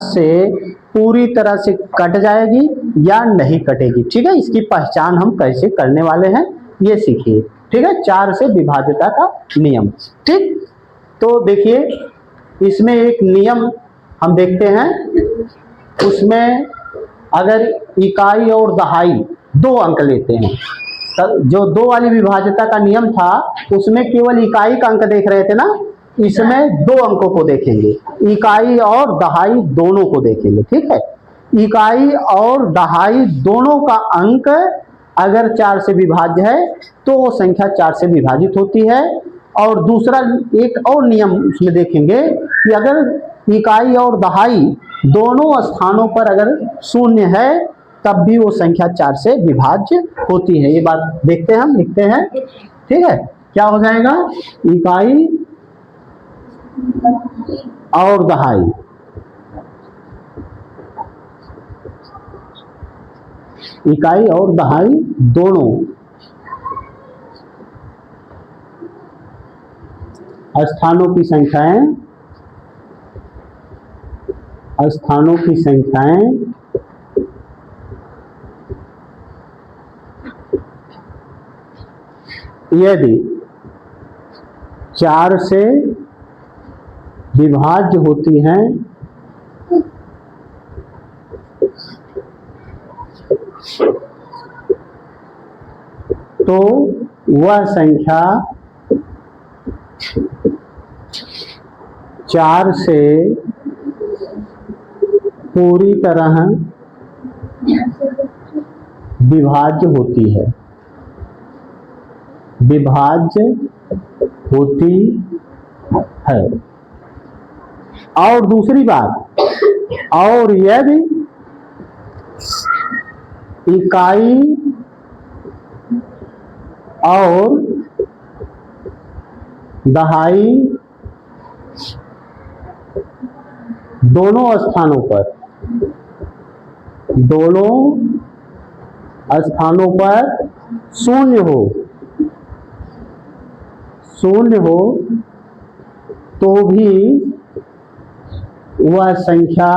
से पूरी तरह से कट जाएगी या नहीं कटेगी। ठीक है, इसकी पहचान हम कैसे करने वाले हैं ये सीखिए। ठीक है, 4 से विभाज्यता का नियम। ठीक, तो देखिए इसमें एक नियम हम देखते हैं, उसमें अगर इकाई और दहाई 2 अंक लेते हैं, जो 2 वाली विभाज्यता का नियम था उसमें केवल इकाई का अंक देख रहे थे ना, इसमें 2 अंकों को देखेंगे, इकाई और दहाई दोनों को देखेंगे। ठीक है, इकाई और दहाई दोनों का अंक अगर 4 से विभाज्य है तो वो संख्या 4 से विभाजित होती है। और दूसरा एक और नियम उसमें देखेंगे कि अगर इकाई और दहाई दोनों स्थानों पर अगर शून्य है तब भी वो संख्या 4 से विभाज्य होती है। ये बात देखते हैं, हम लिखते हैं। ठीक है, क्या हो जाएगा, इकाई और दहाई इकाई और दहाई दोनों स्थानों की संख्याएं यदि 4 से विभाज्य होती हैं तो वह संख्या 4 से पूरी तरह विभाज्य होती है, और दूसरी बात, और यदि इकाई और दहाई दोनों स्थानों पर शून्य हो तो भी वह संख्या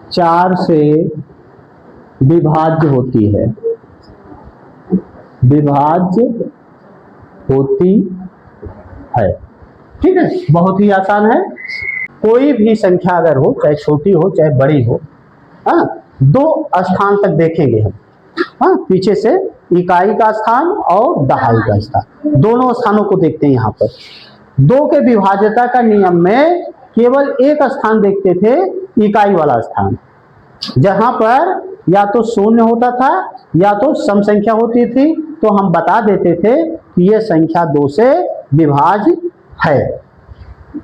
4 से विभाज्य होती है। ठीक है, बहुत ही आसान है। कोई भी संख्या अगर हो, चाहे छोटी हो चाहे बड़ी हो, हाँ, 2 स्थान तक देखेंगे हम। हाँ, पीछे से इकाई का स्थान और दहाई का स्थान, दोनों स्थानों को देखते हैं। यहाँ पर 2 के विभाज्यता का नियम में केवल एक स्थान देखते थे, इकाई वाला स्थान, जहां पर या तो शून्य होता था या तो सम संख्या होती थी, तो हम बता देते थे कि यह संख्या 2 से विभाज्य है।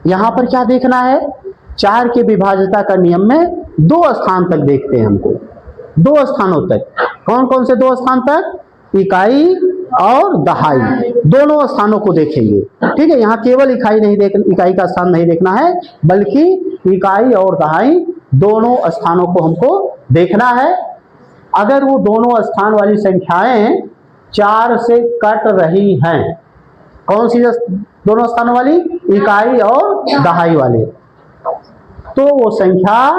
यहां पर क्या देखना है, 4 के विभाज्यता का नियम में 2 स्थान तक देखते हैं हमको, 2 स्थानों तक। कौन कौन से 2 स्थान तक, इकाई और दहाई दोनों स्थानों को देखेंगे। ठीक है, यहाँ केवल इकाई का स्थान नहीं देखना है, बल्कि इकाई और दहाई दोनों स्थानों को हमको देखना है। अगर वो दोनों स्थान वाली संख्याएं 4 से कट रही हैं, कौन सी दोनों स्थानों वाली, इकाई और दहाई वाले, तो वो संख्या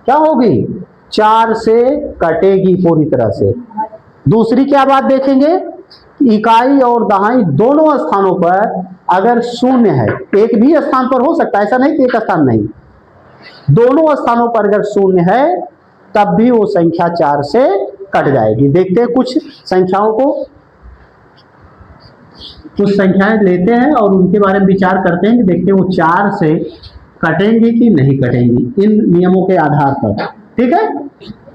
क्या होगी, 4 से कटेगी पूरी तरह से। दूसरी क्या बात देखेंगे, इकाई और दहाई दोनों स्थानों पर अगर शून्य है, एक भी स्थान पर हो सकता है, ऐसा नहीं कि एक स्थान नहीं, दोनों स्थानों पर अगर शून्य है तब भी वो संख्या 4 से कट जाएगी। देखते हैं कुछ संख्याओं को, कुछ संख्याएं लेते हैं और उनके बारे में विचार करते हैं कि देखते हैं वो 4 से कटेंगे कि नहीं कटेंगी, इन नियमों के आधार पर। ठीक है,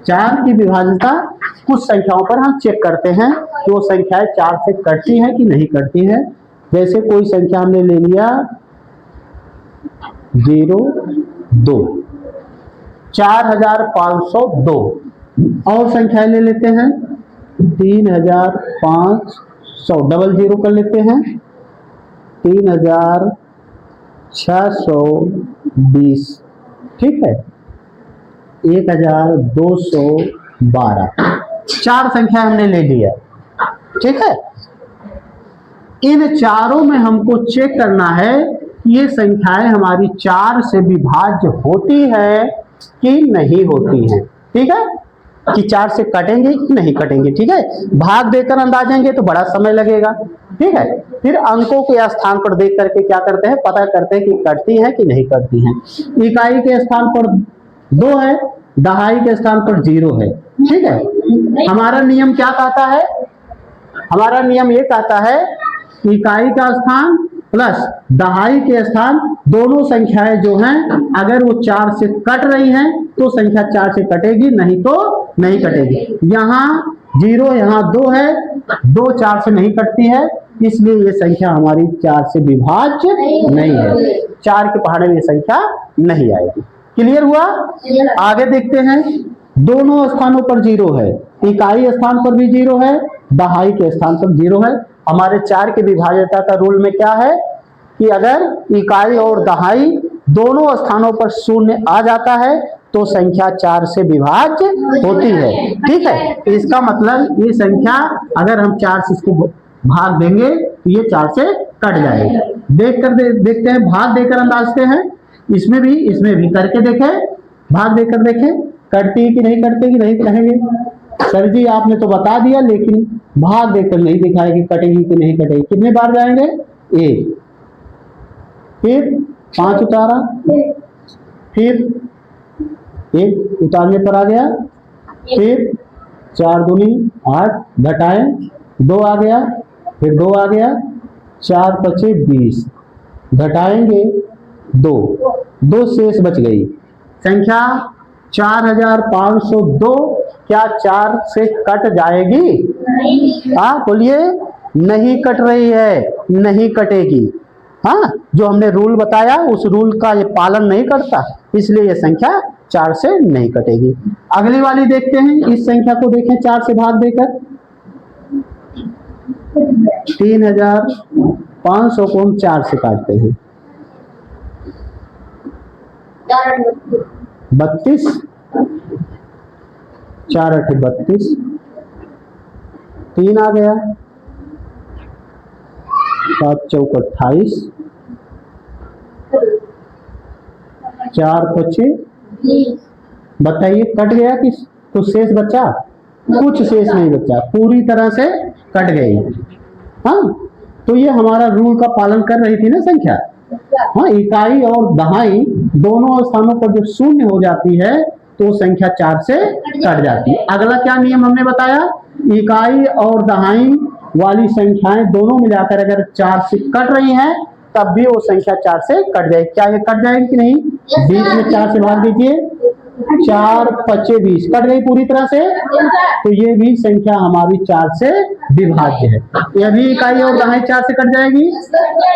4 की विभाज्यता कुछ संख्याओं पर हम चेक करते हैं कि वो संख्याएं 4 से कटती हैं कि नहीं कटती हैं। जैसे कोई संख्या हमने ले लिया 0, 2, 4502, और संख्याएं ले लेते हैं 3500, डबल 0 कर लेते हैं 3620, ठीक है, 1212, 4 संख्या हमने ले लिया। ठीक है, इन चारों में हमको चेक करना है ये संख्याएं हमारी 4 से विभाज्य होती है कि नहीं होती हैं। ठीक है, कि 4 से कटेंगे कि नहीं कटेंगे। ठीक है, भाग देकर अंदाजेंगे तो बड़ा समय लगेगा। ठीक है, फिर अंकों के स्थान पर देख करके क्या करते हैं, पता करते हैं कि कटती है कि नहीं कटती हैं। इकाई के स्थान पर 2 है, दहाई के स्थान पर 0 है। ठीक है, हमारा नियम क्या कहता है, हमारा नियम ये कहता है इकाई का स्थान प्लस दहाई के स्थान दोनों संख्याएं जो हैं अगर वो 4 से कट रही हैं तो संख्या 4 से कटेगी, नहीं तो नहीं कटेगी। यहाँ 0 यहाँ 2 है, 2 4 से नहीं कटती है, इसलिए ये संख्या हमारी 4 से विभाज्य नहीं है। 4 के पहाड़े में ये संख्या नहीं आएगी। क्लियर हुआ? आगे देखते हैं। दोनों स्थानों पर 0 है, इकाई स्थान पर भी 0 है, दहाई के स्थान पर 0 है। हमारे 4 के विभाज्यता का रूल में क्या है कि अगर इकाई और दहाई दोनों स्थानों पर 0 आ जाता है तो संख्या 4 से विभाज्य होती है। ठीक है, इसका मतलब ये संख्या अगर हम 4 से इसको भाग देंगे तो ये 4 से कट जाएगा। देखते हैं, भाग देकर अंदाजते हैं। इसमें भी करके देखें, भाग देकर देखें कटती है कि नहीं कटती कि नहीं कहेंगे सर जी आपने तो बता दिया लेकिन भाग देकर नहीं दिखाया कि कटेगी कि नहीं कटेगी। कितने बार जाएंगे? 1, फिर 5 उतारा, फिर 1 उतारने पर आ गया, फिर 4 दूनी 8 घटाए 2 आ गया, फिर 2 आ गया, 4 पचे 20 घटाएंगे 2 शेष बच गई संख्या 4502। क्या 4 से कट जाएगी? हाँ बोलिए, नहीं कट रही है, नहीं कटेगी। हाँ, जो हमने रूल बताया उस रूल का ये पालन नहीं करता, इसलिए ये संख्या 4 से नहीं कटेगी। अगली वाली देखते हैं, इस संख्या को देखें 4 से भाग देकर 3500 को हम 4 से काटते हैं 32, 4 8 32, 3 आ गया, 7 चौक 28, 4 पचे। बताइए कट गया कि कुछ शेष बचा? कुछ शेष नहीं बचा, पूरी तरह से कट गई। हाँ, तो ये हमारा रूल का पालन कर रही थी ना संख्या। हाँ, इकाई और दहाई दोनों स्थानों पर जब 0 हो जाती है तो संख्या 4 से कट जाती है। अगला क्या नियम हमने बताया? इकाई और दहाई वाली संख्याएं दोनों मिलाकर अगर 4 से कट रही हैं तब भी वो संख्या 4 से कट जाएगी। क्या ये कट जाएगी कि नहीं? 20 में 4 से भाग दीजिए, 4 पचे 20 कट गई पूरी तरह से, तो ये भी संख्या हमारी 4 से विभाज्य है। यह भी इकाई और दहाई 4 से कट जाएगी,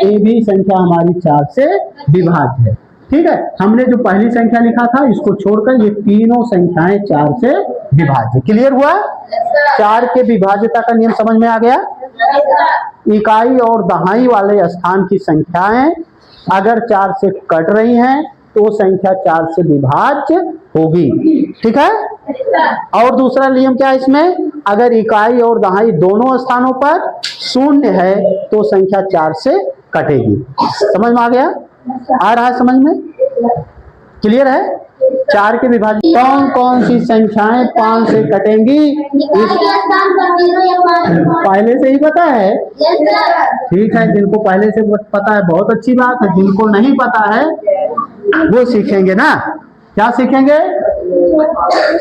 ये भी संख्या हमारी 4 से विभाज्य है। ठीक है, हमने जो पहली संख्या लिखा था इसको छोड़कर ये तीनों संख्याएं 4 से विभाज्य। क्लियर हुआ? 4 के विभाज्यता का नियम समझ में आ गया। इकाई और दहाई वाले स्थान की संख्याएं अगर 4 से कट रही हैं तो संख्या 4 से विभाज्य होगी। ठीक है, और दूसरा नियम क्या है इसमें? अगर इकाई और दहाई दोनों स्थानों पर 0 है तो संख्या 4 से कटेगी। समझ में आ गया? आ रहा है समझ में? क्लियर है? 4 के विभाज्य कौन कौन सी संख्याएं 5 से कटेंगी? पहले से ही पता है? ठीक है, जिनको पहले से पता है बहुत अच्छी बात है, जिनको नहीं पता है वो सीखेंगे ना। क्या सीखेंगे?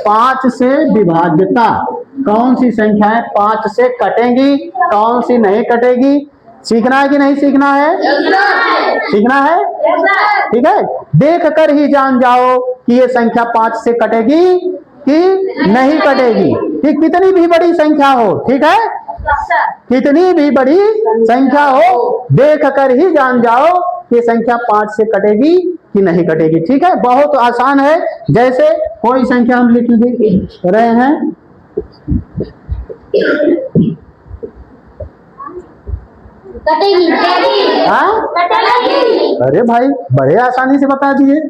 5 से विभाज्यता, कौन सी संख्याएं 5 से कटेंगी, कौन सी नहीं कटेगी। सीखना है कि नहीं सीखना है? सीखना है। ठीक है, देख कर ही जान जाओ कि ये संख्या 5 से कटेगी कि नहीं कटेगी। ठीक, कितनी भी बड़ी संख्या हो, ठीक है, कितनी भी बड़ी संख्या हो, देख कर ही जान जाओ कि संख्या 5 से कटेगी कि नहीं कटेगी। ठीक है, बहुत आसान है। जैसे कोई संख्या हम लिख रहे हैं, कटेगी। हाँ, अरे भाई बड़े आसानी से बता दिए।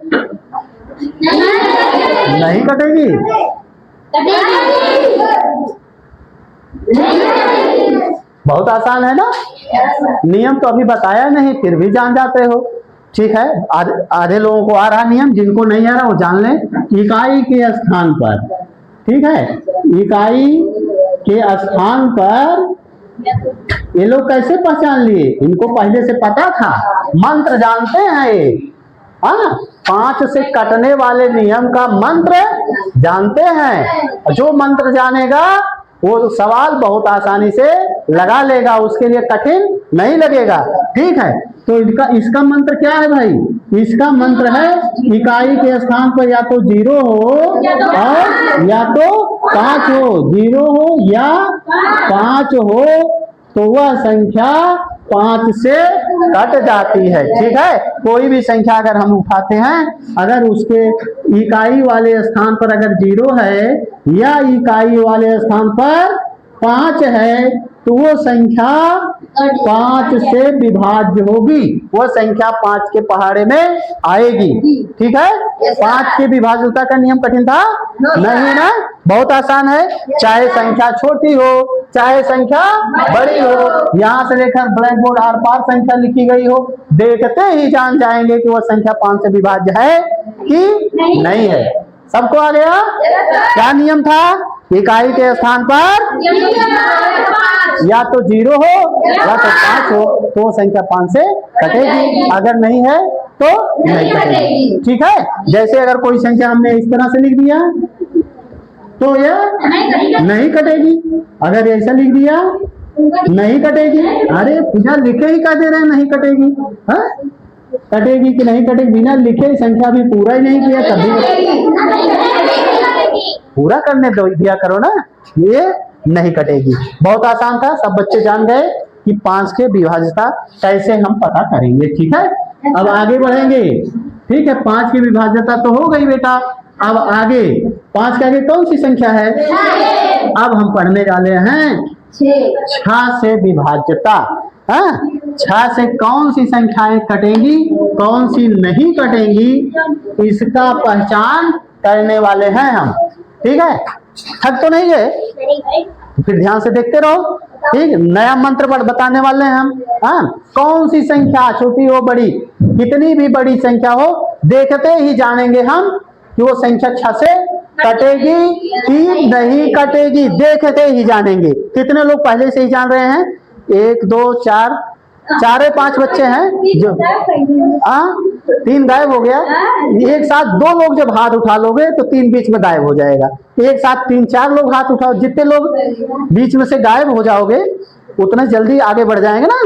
नहीं कटेगी, बहुत आसान है ना। नियम तो अभी बताया नहीं फिर भी जान जाते हो। ठीक है, आधे लोगों को आ रहा नियम, जिनको नहीं आ रहा वो जान लें। इकाई के स्थान पर, ठीक है, इकाई के स्थान पर ये लोग कैसे पहचान लिए? इनको पहले से पता था, मंत्र जानते हैं ये। हाँ, 5 से कटने वाले नियम का मंत्र जानते हैं। जो मंत्र जानेगा वो सवाल बहुत आसानी से लगा लेगा, उसके लिए कठिन नहीं लगेगा। ठीक है, तो इसका मंत्र क्या है भाई? इसका मंत्र है इकाई के स्थान पर या तो 0 हो और या तो 5 हो। 0 हो या 5 हो तो वह संख्या 5 से कट जाती है। ठीक है, कोई भी संख्या अगर हम उठाते हैं, अगर उसके इकाई वाले स्थान पर अगर 0 है या इकाई वाले स्थान पर 5 है तो वो संख्या 5 से विभाज्य होगी, वो संख्या 5 के पहाड़े में आएगी। ठीक है, 5 की विभाज्यता का नियम कठिन था नहीं ना, बहुत आसान है। चाहे संख्या छोटी हो चाहे संख्या बड़ी हो, यहाँ से लेकर ब्लैक बोर्ड आर पार संख्या लिखी गई हो, देखते ही जान जाएंगे कि वह संख्या 5 से विभाज्य है कि नहीं है। सबको आ गया? क्या नियम था? इकाई के स्थान पर या तो 0 हो या तो 5 हो तो संख्या 5 से कटेगी, अगर नहीं है तो नहीं कटेगी। ठीक है, जैसे अगर कोई संख्या हमने इस तरह से लिख दिया तो यह नहीं कटेगी, अगर ऐसा लिख दिया नहीं कटेगी। अरे पूजा लिखे ही कह दे रहे हैं नहीं कटेगी। हाँ, कटेगी कि नहीं कटेगी? बिना लिखे संख्या भी पूरा ही नहीं किया तभी पूरा करने दिया करो ना, ये नहीं कटेगी। बहुत आसान था, सब बच्चे जान गए कि 5 के विभाज्यता कैसे हम पता करेंगे। ठीक है, अब आगे बढ़ेंगे। ठीक है, 5 की विभाज्यता तो हो गई बेटा, अब आगे 5 के आगे कौन सी संख्या है? अब हम पढ़ने वाले हैं 6 से विभाज्यता। हाँ, 6 से कौन सी संख्याएं कटेंगी कौन सी नहीं कटेंगी, इसका पहचान करने वाले हैं हम। ठीक है, थक तो नहीं गए? फिर ध्यान से देखते रहो। ठीक, नया मंत्र पर बताने वाले हैं हम। हाँ, कौन सी संख्या छोटी हो बड़ी, कितनी भी बड़ी संख्या हो, देखते ही जानेंगे हम कि वो संख्या 6 से कटेगी कि नहीं कटेगी, देखते ही जानेंगे। कितने लोग पहले से ही जान रहे हैं? 1 2 4 5 बच्चे हैं जो 3 गायब हो गया। एक साथ 2 लोग जब हाथ उठा लोगे तो 3 बीच में गायब हो जाएगा। एक साथ 3-4 लोग हाथ उठाओ, जितने लोग बीच में से गायब हो जाओगे उतना जल्दी आगे बढ़ जाएंगे ना।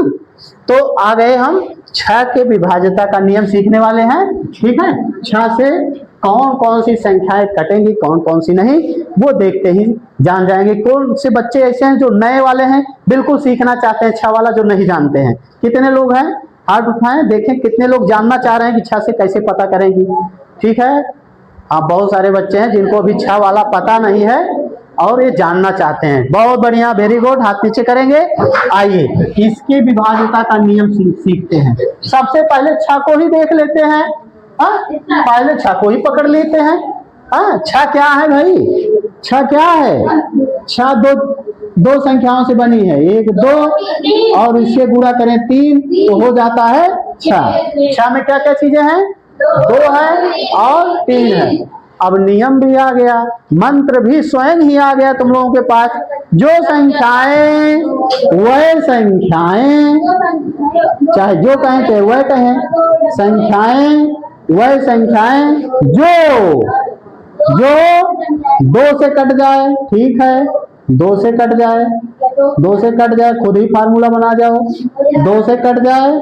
तो आ गए हम 6 के विभाज्यता का नियम सीखने वाले हैं। ठीक है, 6 से कौन कौन सी संख्याएं कटेंगी कौन कौन सी नहीं, वो देखते ही जान जाएंगे। कौन से बच्चे ऐसे हैं जो नए वाले हैं, बिल्कुल सीखना चाहते हैं 6 वाला, जो नहीं जानते हैं? कितने लोग हैं? हाथ उठाएं, देखें कितने लोग जानना चाह रहे हैं कि 6 से कैसे पता करेंगी। ठीक है, हाँ, बहुत सारे बच्चे हैं जिनको अभी 6 वाला पता नहीं है और ये जानना चाहते हैं। बहुत बढ़िया, वेरी गुड, हाथ नीचे करेंगे। आइए इसकी विभाज्यता का नियम सीखते हैं। सबसे पहले 6 को ही देख लेते हैं। पहले 6 को ही पकड़ लेते हैं। 6 क्या है भाई? 6 क्या है? 6 दो संख्याओं से बनी है, 1 2 और इससे गुणा करें 3 तो हो जाता है 6। 6 में क्या क्या चीजें हैं? 2 है और 3 है। अब नियम भी आ गया, मंत्र भी स्वयं ही आ गया तुम लोगों के पास। जो संख्याएं वह संख्याएं, चाहे जो कहें चाहे वह कहें, संख्याएं वह संख्याएं जो 2 से कट जाए। ठीक है, 2 से कट जाए, 2 से कट जाए, खुद ही फार्मूला बना जाओ। 2 से कट जाए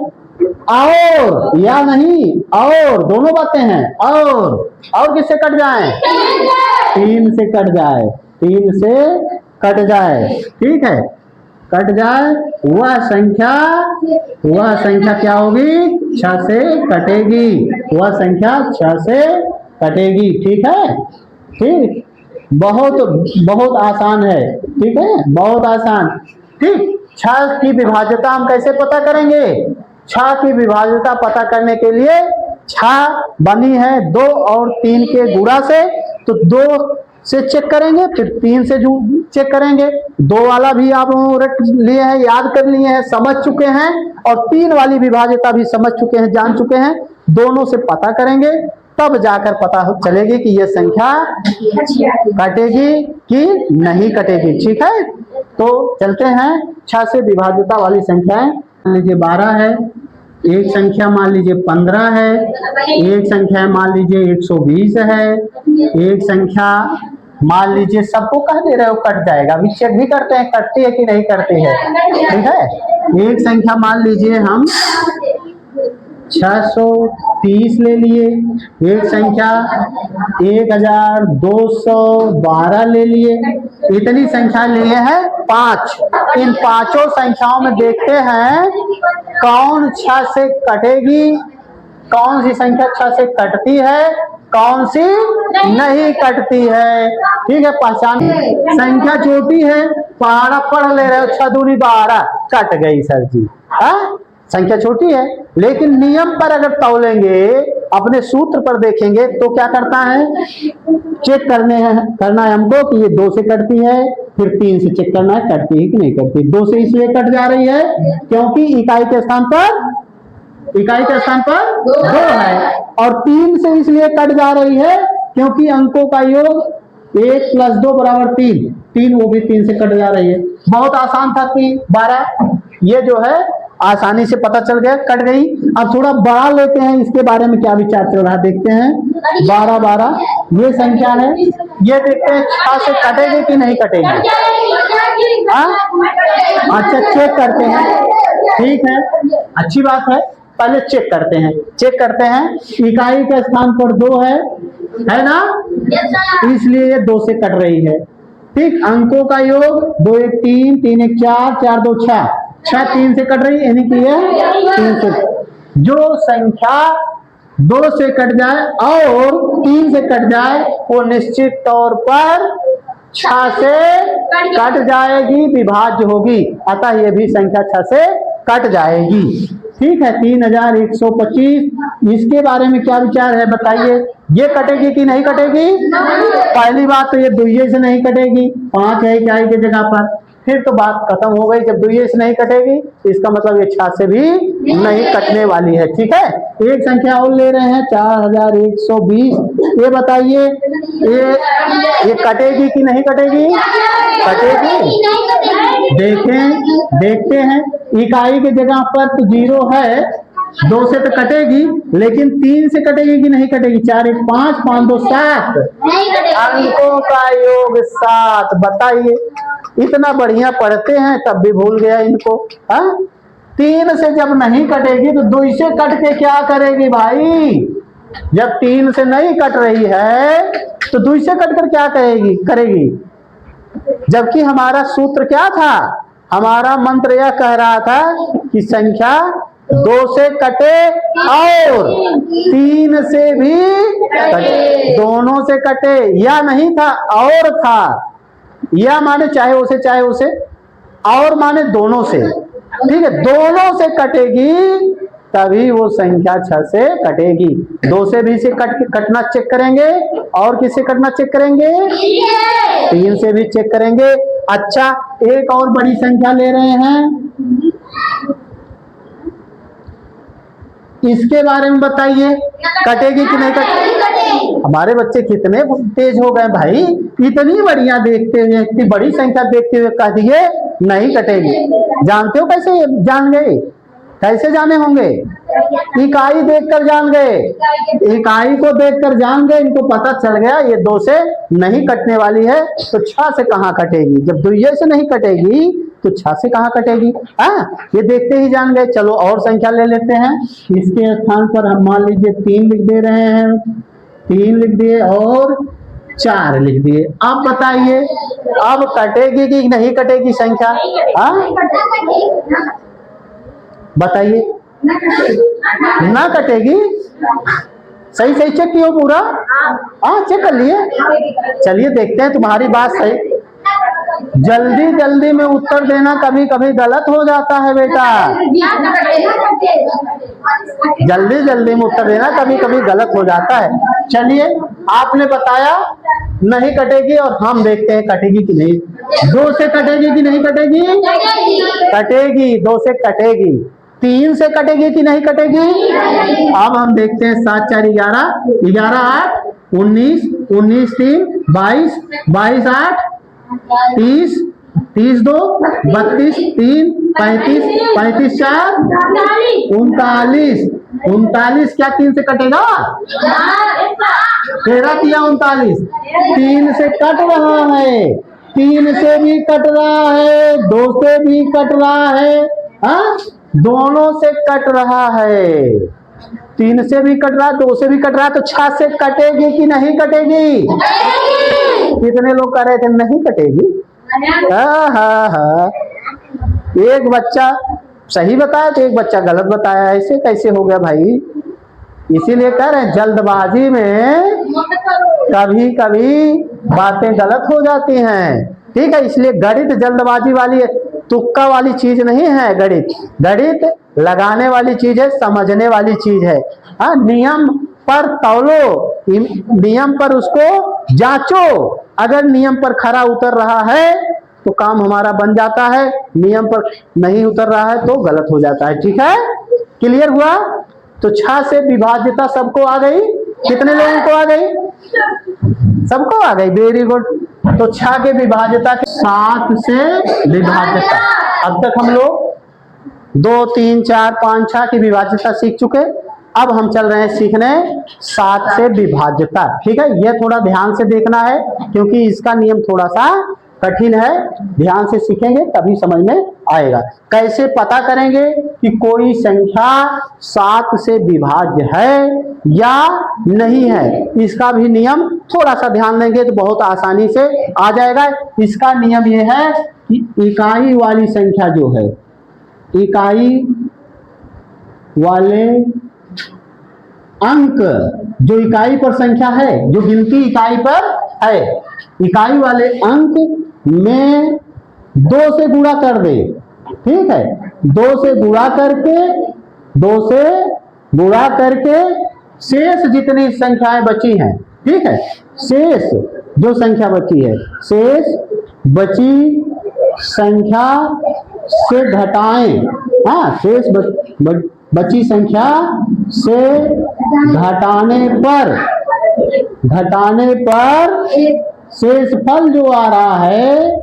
और या नहीं, और दोनों बातें हैं। और किससे कट जाए? 3 से कट जाए, 3 से कट जाए। ठीक है, कट जाए वह संख्या क्या होगी? 6 से कटेगी, वह संख्या 6 से कटेगी। ठीक है, ठीक, बहुत आसान है। ठीक है, बहुत आसान। ठीक, 6 की विभाज्यता हम कैसे पता करेंगे? 6 की विभाज्यता पता करने के लिए 6 बनी है 2 और 3 के गुणा से, तो 2 से चेक करेंगे, फिर 3 से चेक करेंगे। 2 वाला भी आप रट लिए हैं, याद कर लिए हैं, समझ चुके हैं, और 3 वाली विभाज्यता भी समझ चुके हैं, जान चुके हैं। दोनों से पता करेंगे, तब जाकर पता चलेगी कि ये संख्या कटेगी कि नहीं कटेगी। ठीक है, तो चलते हैं 6 से विभाज्यता वाली संख्याएं। मान लीजिए 12 है, एक संख्या मान लीजिए 15 है, एक संख्या मान लीजिए 120 है, एक संख्या मान लीजिए, सबको कह दे रहे हो कट जाएगा, अभी चेक भी करते हैं कटती है कि नहीं करती है। ठीक है, एक संख्या मान लीजिए हम 630 ले लिए, एक संख्या 1212 ले लिए, इतनी संख्या लिए हैं 5। इन पांचों संख्याओं में देखते हैं कौन 6 से कटेगी, कौन सी संख्या 6 से कटती है, कौन सी नहीं कटती है। ठीक है, पहचान। संख्या छोटी है, पहाड़ा पढ़ ले रहे हो, 6 दूनी 12 कट गई सर जी। हाँ, संख्या छोटी है, लेकिन नियम पर अगर तौलेंगे, अपने सूत्र पर देखेंगे तो क्या करता है, चेक करना है हमको कि ये 2 से कटती है, फिर 3 से चेक करना है कटती है कि नहीं कटती। 2 से इसलिए कट जा रही है क्योंकि इकाई के स्थान पर 2 है, और 3 से इसलिए कट जा रही है क्योंकि अंकों का योग 1 + 2 = 3, वो भी 3 से कट जा रही है। बहुत आसान था, 3 12 ये जो है आसानी से पता चल गया, कट गई। अब थोड़ा बड़ा लेते हैं, इसके बारे में क्या विचार चल रहा है देखते हैं। 12 ये संख्या है, ये देखते हैं 6 से कटेगी कि नहीं कटेगी। अच्छा, चेक करते हैं। ठीक है, अच्छी बात है, पहले चेक करते हैं। इकाई के स्थान पर 2 है ना, इसलिए ये 2 से कट रही है। ठीक, अंकों का योग 2 1 3, 3 1 4, 4 2 6, 6 3 से कट रही है, यानी कि ये 3 से। जो संख्या 2 से कट जाए और 3 से कट जाए, वो निश्चित तौर पर 6 से कट जाएगी, विभाज्य होगी, अतः ये भी संख्या 6 से कट जाएगी। ठीक है, 3125, इसके बारे में क्या विचार है बताइए, ये कटेगी कि नहीं कटेगी। पहली बात तो ये दुइये से नहीं कटेगी, 5 है इकाई की जगह पर, फिर तो बात खत्म हो गई। जब दुइये से नहीं कटेगी, इसका मतलब ये 6 से भी नहीं कटने वाली है। ठीक है, एक संख्या और ले रहे हैं 4120, ये बताइए ये कटेगी कि नहीं कटेगी। कटेगी, देखते हैं, इकाई की जगह पर तो 0 है, 2 से तो कटेगी, लेकिन 3 से कटेगी कि नहीं कटेगी। 4 1 5, 5 2 7, अंकों का योग 7। बताइए, इतना बढ़िया पढ़ते हैं तब भी भूल गया इनको। हाँ, 3 से जब नहीं कटेगी तो 2 से कट के क्या करेगी भाई। जब 3 से नहीं कट रही है तो 2 से कट कर क्या करेगी। जबकि हमारा सूत्र क्या था, हमारा मंत्र यह कह रहा था कि संख्या 2 से कटे और 3 से भी कटे, दोनों से कटे, या नहीं था और था, या माने चाहे उसे और माने दोनों से। ठीक है, दोनों से कटेगी तभी वो संख्या 6 से कटेगी। 2 से भी से कटना चेक करेंगे, और किससे कटना चेक करेंगे, 3 से भी चेक करेंगे। अच्छा, एक और बड़ी संख्या ले रहे हैं, इसके बारे में बताइए, कटेगी कि नहीं कटेगी। हमारे बच्चे कितने तेज हो गए भाई, इतनी बढ़िया देखते हुए, इतनी बड़ी संख्या देखते हुए कह दिए नहीं कटेगी। जानते हो कैसे जान गए, कैसे जाने होंगे, इकाई देखकर जान गए, इकाई को देखकर जान गए, इनको पता चल गया ये 2 से नहीं कटने वाली है, तो 6 से कहाँ कटेगी। जब 2 से नहीं कटेगी तो 6 से कहाँ कटेगी। हाँ, ये देखते ही जान गए। चलो और संख्या ले लेते हैं, इसके स्थान पर हम मान लीजिए 3 लिख दे रहे हैं, 3 लिख दिए और 4 लिख दिए। अब बताइए, अब कटेगी कि नहीं कटेगी संख्या। हाँ, बताइए, ना कटेगी। सही चेक किया पूरा। हाँ, चेक कर लिए। चलिए देखते हैं, तुम्हारी बात सही। जल्दी में उत्तर देना कभी कभी गलत हो जाता है बेटा, जल्दी में उत्तर देना कभी कभी गलत हो जाता है। चलिए, आपने बताया नहीं कटेगी, और हम देखते हैं कटेगी कि नहीं। 2 से कटेगी कि नहीं कटेगी। कटेगी, 2 से कटेगी। 3 से कटेगी कि नहीं कटेगी? अब हम देखते हैं 7 4 11, 11 8 19, 19 3 22, 22 8 30, 30 2 32, 3 35, 35 4 39, 39 क्या 3 से कटेगा? 13 तिया 39, 3 से कट रहा है, 3 से भी कट रहा है, 2 से भी कट रहा है, हाँ दोनों से कट रहा है, 3 से भी कट रहा है, 2 से भी कट रहा है, तो 6 से कटेगी कि नहीं कटेगी? कितने लोग कह रहे थे नहीं कटेगी? हाँ। एक बच्चा सही बताया तो एक बच्चा गलत बताया, ऐसे कैसे हो गया भाई? इसीलिए कह रहे हैं जल्दबाजी में कभी कभी बातें गलत हो जाती हैं, ठीक है। इसलिए गणित जल्दबाजी वाली तुक्का वाली चीज नहीं है, गणित लगाने वाली चीज है, समझने वाली चीज है। हाँ, नियम पर तौलो, नियम पर उसको जांचो, अगर नियम पर खरा उतर रहा है तो काम हमारा बन जाता है, नियम पर नहीं उतर रहा है तो गलत हो जाता है, ठीक है। क्लियर हुआ? तो 6 से विभाज्यता सबको आ गई? कितने लोगों को आ गई? सबको आ गई, वेरी गुड। तो 6 के विभाज्यता 7 से विभाज्यता। अब तक हम लोग 2 3 4 5 6 की विभाज्यता सीख चुके, अब हम चल रहे हैं सीखने 7 से विभाज्यता, ठीक है। यह थोड़ा ध्यान से देखना है क्योंकि इसका नियम थोड़ा सा कठिन है, ध्यान से सीखेंगे तभी समझ में आएगा। कैसे पता करेंगे कि कोई संख्या 7 से विभाज्य है या नहीं है, इसका भी नियम थोड़ा सा ध्यान देंगे तो बहुत आसानी से आ जाएगा। इसका नियम यह है कि इकाई वाली संख्या जो है, इकाई वाले अंक, जो इकाई पर संख्या है, जो गिनती इकाई पर है, इकाई वाले अंक में 2 से गुणा कर दे, ठीक है। 2 से गुणा करके शेष जितनी संख्याएं बची हैं, ठीक है, शेष जो संख्या बची है, शेष बची संख्या से घटाएं, हाँ शेष बची संख्या से घटाने पर शेषफल जो आ रहा है,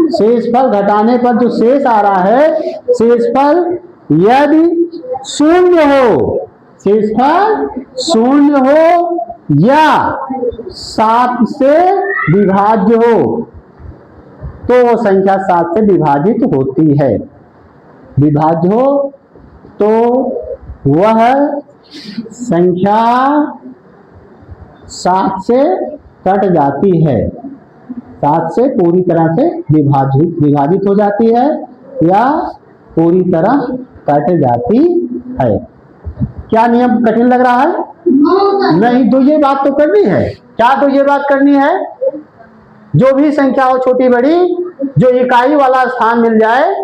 शेषफल घटाने पर जो शेष आ रहा है, शेषफल यदि शून्य हो, शेषफल शून्य हो या 7 से विभाज्य हो तो वो संख्या 7 से विभाजित होती है। विभाज्य हो तो वह संख्या 7 से कट जाती है, 7 से पूरी तरह से विभाजित हो जाती है या पूरी तरह कट जाती है। क्या नियम कठिन लग रहा है? नहीं, तो ये बात तो करनी है। क्या तो ये बात करनी है, जो भी संख्या हो छोटी बड़ी, जो इकाई वाला स्थान मिल जाए,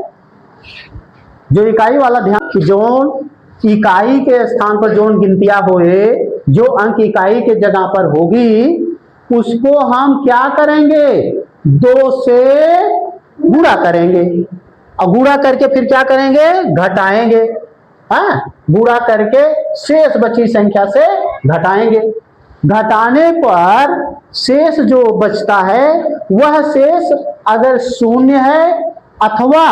जो इकाई वाला ध्यान, जोन इकाई के स्थान पर जोन गिनतियां होए, जो अंक इकाई के जगह पर होगी उसको हम क्या करेंगे? 2 से गुणा करेंगे और गुणा करके फिर क्या करेंगे? घटाएंगे, हाँ गुणा करके शेष बची संख्या से घटाएंगे। घटाने पर शेष जो बचता है वह शेष अगर शून्य है अथवा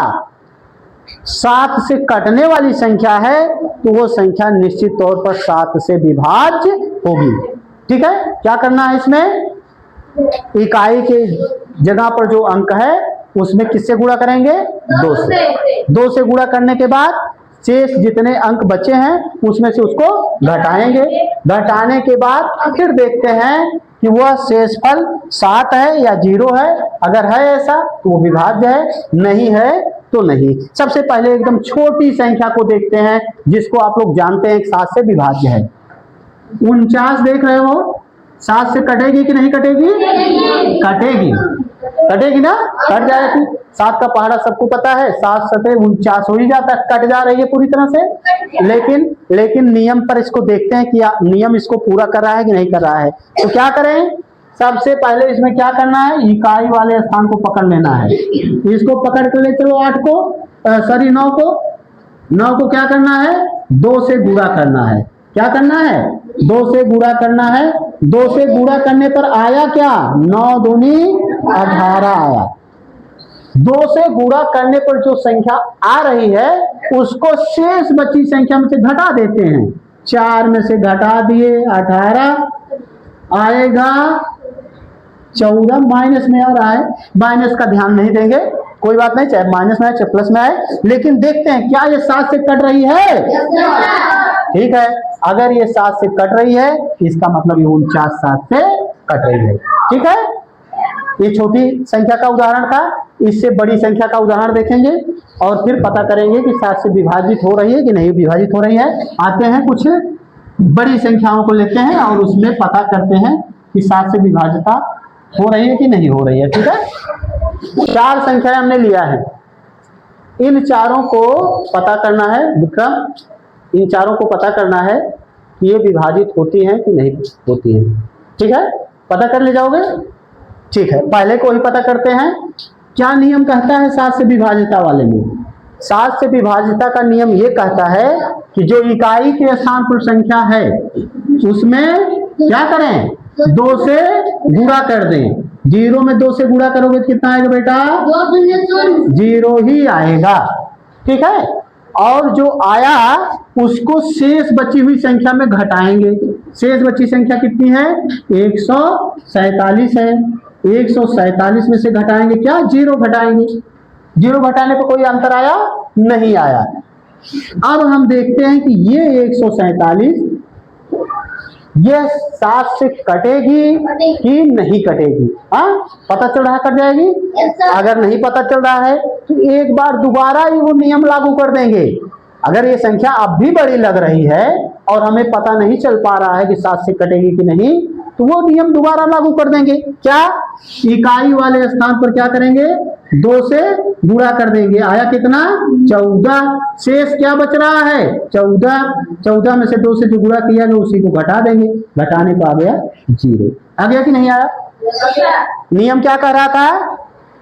7 से कटने वाली संख्या है तो वो संख्या निश्चित तौर पर 7 से विभाज्य होगी, ठीक है। क्या करना है इसमें? इकाई के जगह पर जो अंक है उसमें किससे गुणा करेंगे? 2 से। 2 से गुणा करने के बाद शेष जितने अंक बचे हैं उसमें से उसको घटाएंगे। घटाने के बाद फिर देखते हैं कि वह शेषफल 7 है या 0 है। अगर है ऐसा तो वो विभाज्य है, नहीं है तो नहीं। सबसे पहले एकदम छोटी संख्या को देखते हैं जिसको आप लोग जानते हैं 7 से विभाज्य है। 49 देख रहे हो, 7 से कटेगी कि नहीं कटेगी? कटेगी, कटेगी ना, कट जाएगी। 7 का पहाड़ा सबको पता है, 7 सते 49 हो ही जाता है, कट जा रही है पूरी तरह से। लेकिन नियम पर इसको देखते हैं कि नियम इसको पूरा कर रहा है कि नहीं कर रहा है। तो क्या करें? सबसे पहले इसमें क्या करना है? इकाई वाले स्थान को पकड़ लेना है। इसको पकड़ कर ले चलो 8 को, सॉरी 9 को, 9 को क्या करना है, 2 से गुणा करना है। क्या करना है, 2 से गुणा करना है। 2 से गुणा करने पर आया क्या, 9 दूनी 18 आया। 2 से गुणा करने पर जो संख्या आ रही है उसको शेष बची संख्या में से घटा देते हैं। 4 में से घटा दिए 18 आएगा 14। माइनस में आ रहा है, माइनस का ध्यान नहीं देंगे, कोई बात नहीं, चाहे माइनस में आए चाहे प्लस में आए, लेकिन देखते हैं क्या ये 7 से कट रही है। ठीक है, अगर ये 7 से कट रही है इसका मतलब ये 49 7 से कट रही है। ठीक है, ये छोटी संख्या का उदाहरण था। इससे बड़ी संख्या का उदाहरण देखेंगे और फिर पता करेंगे कि 7 से विभाजित हो रही है कि नहीं विभाजित हो रही है। आते हैं कुछ बड़ी संख्याओं को लेते हैं और उसमें पता करते हैं कि 7 से विभाजिता हो रही है कि नहीं हो रही है। ठीक है, 4 संख्याएं हमने लिया है, इन चारों को पता करना है विक्रम, इन चारों को पता करना है कि ये विभाजित होती हैं कि नहीं होती हैं। ठीक है, पता कर ले जाओगे। ठीक है, पहले को ही पता करते हैं। क्या नियम कहता है 7 से विभाजिता वाले में? 7 से विभाजिता का नियम ये कहता है कि जो इकाई के स्थान पर संख्या है उसमें क्या करें, 2 से गुणा कर दें। 0 में 2 से गुणा करोगे तो कितना आएगा बेटा, 0 ही आएगा। ठीक है, और जो आया उसको शेष बची हुई संख्या में घटाएंगे। शेष बची संख्या कितनी है, 147 है। 147 में से घटाएंगे क्या, 0 घटाएंगे। 0 घटाने पर कोई अंतर आया, नहीं आया। अब हम देखते हैं कि ये 147 ये 7 से कटेगी कि नहीं कटेगी। हाँ, पता चल रहा है कट जाएगी। अगर नहीं पता चल रहा है तो एक बार दोबारा ही वो नियम लागू कर देंगे। अगर ये संख्या अब भी बड़ी लग रही है और हमें पता नहीं चल पा रहा है कि 7 से कटेगी कि नहीं, तो वो नियम दोबारा लागू कर देंगे। क्या, इकाई वाले स्थान पर क्या करेंगे, 2 से गुणा कर देंगे। आया कितना, 14। शेष क्या बच रहा है, 14। 14 में से 2 से जो गुणा किया गया उसी को घटा देंगे। घटाने को आ गया 0। आ गया कि नहीं आया? नियम क्या कह रहा था,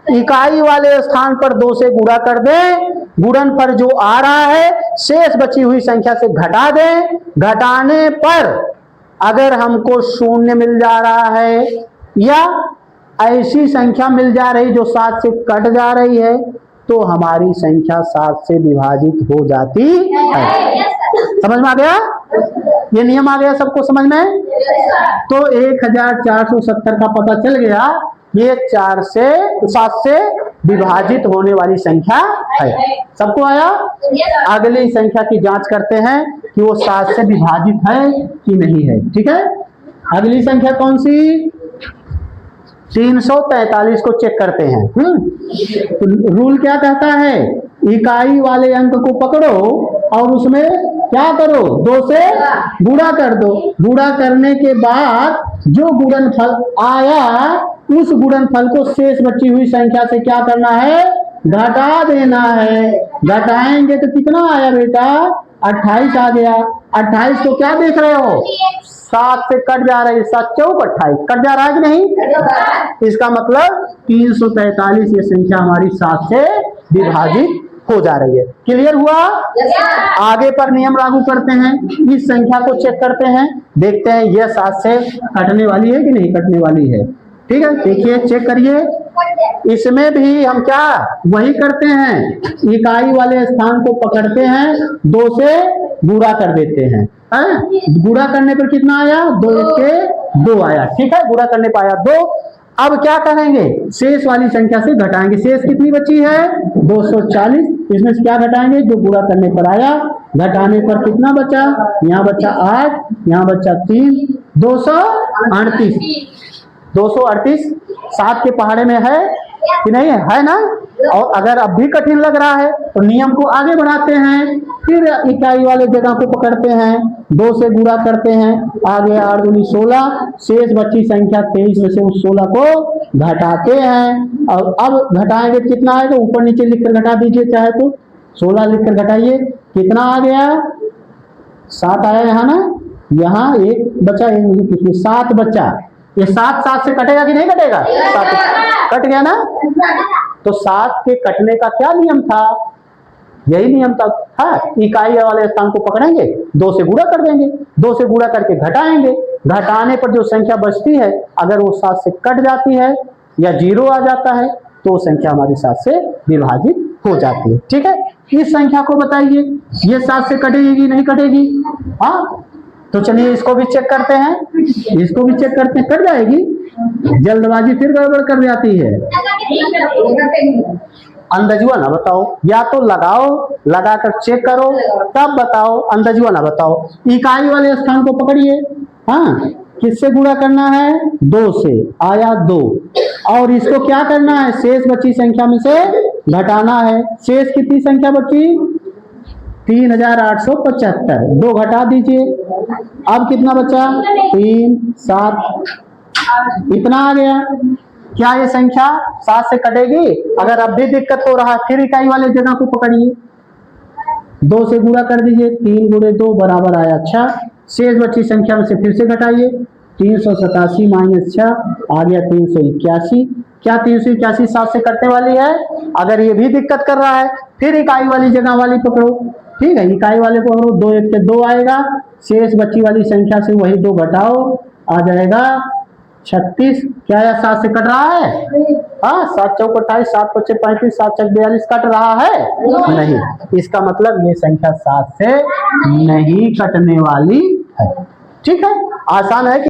इकाई वाले स्थान पर 2 से गुणा कर दें, गुणन पर जो आ रहा है शेष बची हुई संख्या से घटा दें। घटाने पर अगर हमको 0 मिल जा रहा है या ऐसी संख्या मिल जा रही जो 7 से कट जा रही है तो हमारी संख्या 7 से विभाजित हो जाती है। समझ में आ गया? ये नियम आ गया सबको समझ में? तो 1470 का पता चल गया, ये 7 से विभाजित होने वाली संख्या है। सबको आया? अगली संख्या की जांच करते हैं कि वो 7 से विभाजित है कि नहीं है। ठीक है, अगली संख्या कौन सी, 343 को चेक करते हैं। रूल क्या कहता है, इकाई वाले अंक को पकड़ो और उसमें क्या करो, 2 से गुणा कर दो। गुणा करने के बाद जो गुणनफल आया उस गुणनफल को शेष बची हुई संख्या से क्या करना है, घटा देना है। घटाएंगे तो कितना आया बेटा, 28 आ गया। 28 को क्या देख रहे हो, 7 से कट जा रही है, 7 चौक 28 कट जा रहा है कि नहीं? इसका मतलब 343 ये संख्या हमारी 7 से विभाजित हो जा रही है। क्लियर हुआ? आगे पर नियम लागू करते हैं, इस संख्या को चेक करते हैं, देखते हैं यह 7 से कटने वाली है कि नहीं कटने वाली है। ठीक है, देखिए चेक करिए। इसमें भी हम क्या वही करते हैं, इकाई वाले स्थान को पकड़ते हैं, 2 से गुणा कर देते हैं। गुणा करने पर कितना आया, 2 के 2 आया। ठीक है, गुणा करने पर आया 2। अब क्या करेंगे, शेष वाली संख्या से घटाएंगे। शेष कितनी बची है, 240। इसमें से क्या घटाएंगे, जो गुणा करने पर आया। घटाने पर कितना बचा, यहाँ बचा 8, यहाँ बचा 3, 238। 238 7 के पहाड़े में है कि नहीं है ना? और अगर अब भी कठिन लग रहा है तो नियम को आगे बढ़ाते हैं, फिर इकाई वाले जगह को पकड़ते हैं, 2 से गुणा करते हैं। आगे 8 दूनी 16, शेष बची संख्या 23 में से उस 16 को घटाते हैं। और अब घटाएंगे कितना आएगा, ऊपर नीचे लिखकर घटा दीजिए चाहे तो, 16 लिखकर घटाइए, कितना आ गया, 7 आया यहाँ ना, यहाँ 1 बचा, 7 बचा। ये 7 से कटेगा कि नहीं कटेगा, 7 कट गया ना। तो 7 के कटने का क्या नियम था, यही नियम था। हाँ, इकाई वाले स्थान को पकड़ेंगे, 2 से गुणा कर देंगे, 2 से गुणा करके घटाएंगे, घटाने पर जो संख्या बचती है अगर वो 7 से कट जाती है या 0 आ जाता है तो वो संख्या हमारी 7 से विभाजित हो जाती है। ठीक है, इस संख्या को बताइए, ये 7 से कटेगी कि नहीं कटेगी? हाँ, तो चलिए इसको भी चेक करते हैं, इसको भी चेक करते हैं। कट जाएगी, जल्दबाजी फिर गड़बड़ कर जाती है। अंदाजुआ ना बताओ, या तो लगाओ, लगाकर चेक करो तब बताओ, अंदाजुआ ना बताओ। इकाई वाले स्थान को पकड़िए। हाँ, किससे गुणा करना है? 2 से, आया 2, और इसको क्या करना है? शेष बची संख्या में से घटाना है। शेष कितनी संख्या बची? 3875, 2 घटा दीजिए, अब कितना बचा? 3, 7, इतना आ गया। क्या ये संख्या 7 से कटेगी? अगर अब भी दिक्कत हो रहा है फिर इकाई वाले जगह को पकड़िए, 2 से गुणा कर दीजिए, 3 गुणे 2 बराबर आया 6। शेष बची संख्या में से फिर से घटाइए, 387 माइनस 6 आ गया 381। क्या 381 7 से कटने वाली है? अगर ये भी दिक्कत कर रहा है फिर इकाई वाली जगह वाली पकड़ो। ठीक है, इकाई वाले पकड़ो, 2 1 से 2 आएगा, शेष बची वाली संख्या से वही 2 घटाओ, आ जाएगा 36। क्या यह 7 से कट रहा है? हाँ, 7 चौक 28, 7 पच्चे 35, 7 चौक 42 कट रहा है? नहीं। इसका मतलब ये संख्या 7 से नहीं कटने वाली है। ठीक है, आसान है कि